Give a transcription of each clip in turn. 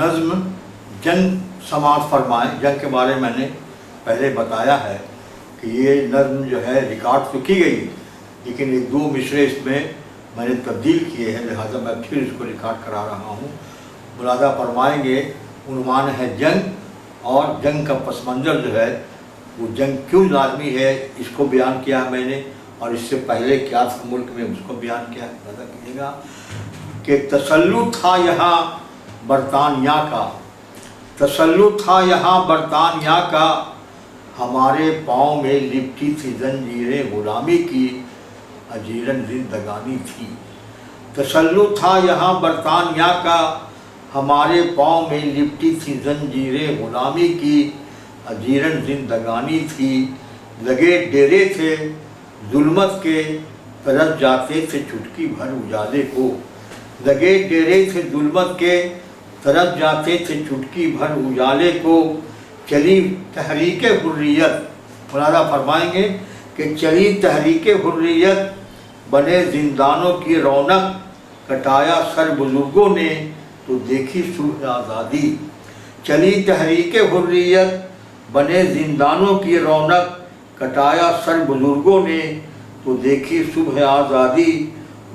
نظم جنگ سماعت فرمائیں، جنگ کے بارے میں نے پہلے بتایا ہے کہ یہ نظم جو ہے ریکارڈ تو کی گئی، لیکن ایک دو مصرے اس میں نے تبدیل کیے ہیں، لہٰذا میں پھر اس کو ریکارڈ کرا رہا ہوں۔ ملاحظہ فرمائیں گے عنوان ہے جنگ، اور جنگ کا پس منظر جو ہے وہ جنگ کیوں لازمی ہے اس کو بیان کیا ہے میں نے، اور اس سے پہلے کیا تھا ملک میں اس کو بیان کیا ہے۔ ملاحظہ کیجیے گا کہ تسلط تھا یہاں برطانیہ کا، تسلط تھا یہاں برطانیہ کا، ہمارے پاؤں میں لپٹی تھی زنجیریں غلامی کی، اجیرن زندگانی تھی۔ تسلط تھا یہاں برطانیہ کا، ہمارے پاؤں میں لپٹی تھی زنجیریں غلامی کی، اجیرن زندگانی تھی۔ لگے ڈیرے تھے ظلمت کے، ترس جاتے تھے چٹکی بھر اجالے کو، لگے ڈیرے تھے ظلمت کے، ترس جاتے تھے چٹکی بھر اجالے کو۔ چلی تحریک حریت، ملاحظہ فرمائیں گے کہ چلی تحریک حریت، بنے زندانوں کی رونق، کٹایا سر بزرگوں نے تو دیکھی صبح آزادی۔ چلی تحریک حریت، بنے زندانوں کی رونق، کٹایا سر بزرگوں نے تو دیکھی صبح آزادی۔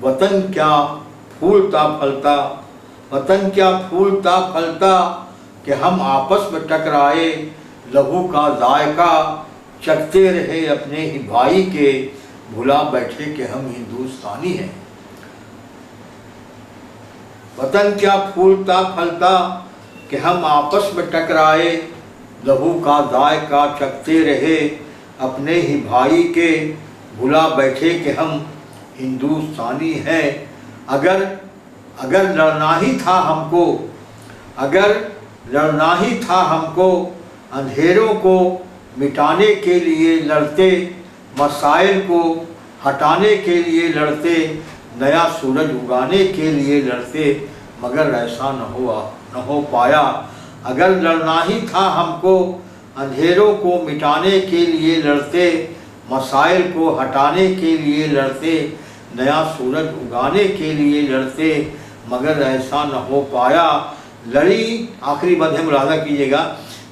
وطن کیا پھولتا پھلتا، وطن کیا پھولتا پھلتا، کہ ہم آپس میں ٹکرائے، لہو کا ذائقہ چکھتے رہے اپنے ہی بھائی کے، بھلا بیٹھے کہ ہم ہندوستانی ہیں۔ وطن کیا پھولتا پھلتا، کہ ہم آپس میں ٹکرائے، لہو کا ذائقہ چکھتے رہے اپنے ہی بھائی کے، بھلا بیٹھے کہ ہم ہندوستانی ہیں۔ اگر لڑنا ہی تھا ہم کو، اگر لڑنا ہی تھا ہم کو، اندھیروں کو مٹانے کے لیے لڑتے، مسائل کو ہٹانے کے لیے لڑتے، نیا سورج اگانے کے لیے لڑتے، مگر ایسا نہ ہو پایا۔ اگر لڑنا ہی تھا ہم کو، اندھیروں کو مٹانے کے لیے لڑتے، مسائل کو ہٹانے کے لیے لڑتے، نیا سورج اگانے کے لیے لڑتے، مگر ایسا نہ ہو پایا۔ لڑی، آخری بند ہے ملاحظہ کیجیے گا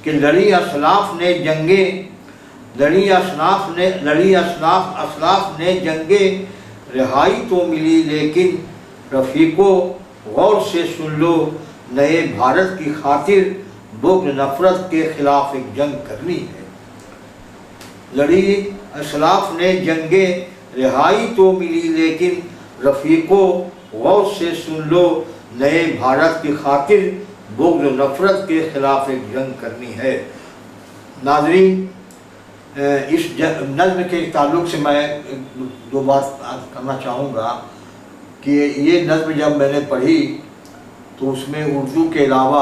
کہ لڑی اسلاف نے جنگیں، لڑی اسلاف نے جنگیں، رہائی تو ملی لیکن رفیقو غور سے سن لو، نئے بھارت کی خاطر بغض نفرت کے خلاف ایک جنگ کرنی ہے۔ لڑی اسلاف نے جنگیں، رہائی تو ملی لیکن رفیقو غور سے سن لو، نئے بھارت کی خاطر بغض و نفرت کے خلاف ایک جنگ کرنی ہے۔ ناظرین، اس نظم کے تعلق سے میں دو بات کرنا چاہوں گا کہ یہ نظم جب میں نے پڑھی تو اس میں اردو کے علاوہ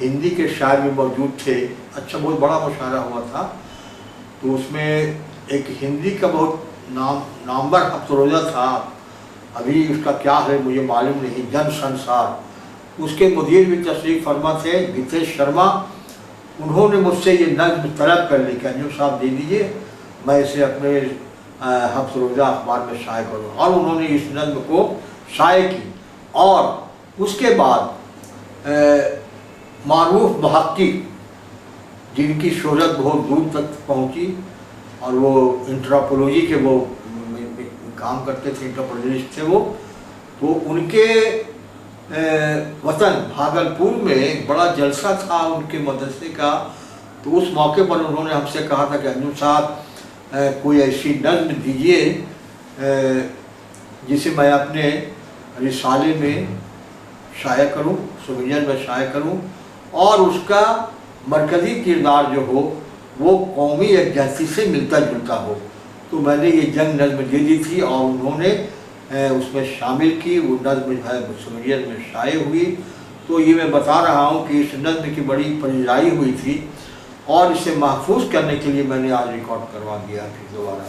ہندی کے شاعر بھی موجود تھے، اچھا بہت بڑا مشاعرہ ہوا تھا، تو اس میں ایک ہندی کا بہت نامور افروزہ تھا، ابھی اس کا کیا ہے مجھے معلوم نہیں، جن سنسار، اس کے مدیر بھی تشریف فرما تھے گیتیش شرما، انہوں نے مجھ سے یہ نظم طلب کر لی کہ انجم صاحب دے دیجئے، میں اسے اپنے ہفت روزہ اخبار میں شائع کروں، اور انہوں نے اس نظم کو شائع کی۔ اور اس کے بعد معروف محقق جن کی شہرت بہت دور تک پہنچی، اور وہ انٹراپولوجی کے وہ کام کرتے تھے، انٹراپولوجسٹ تھے وہ، تو ان کے وطن بھاگلپور میں ایک بڑا جلسہ تھا ان کے مدرسے کا، تو اس موقع پر انہوں نے ہم سے کہا تھا کہ انجم صاحب کوئی ایسی نظم دیجئے جسے میں اپنے رسالے میں شائع کروں، سویجن میں شائع کروں، اور اس کا مرکزی کردار جو ہو وہ قومی یکجہتی سے ملتا جلتا ہو۔ تو میں نے یہ جنگ نظم دے دی تھی اور انہوں نے اس میں شامل کی، وہ نظم جو ہے سویجن میں شائع ہوئی۔ تو یہ میں بتا رہا ہوں کہ اس نظم کی بڑی پذیرائی ہوئی تھی، اور اسے محفوظ کرنے کے لیے میں نے آج ریکارڈ کروا دیا پھر دوبارہ۔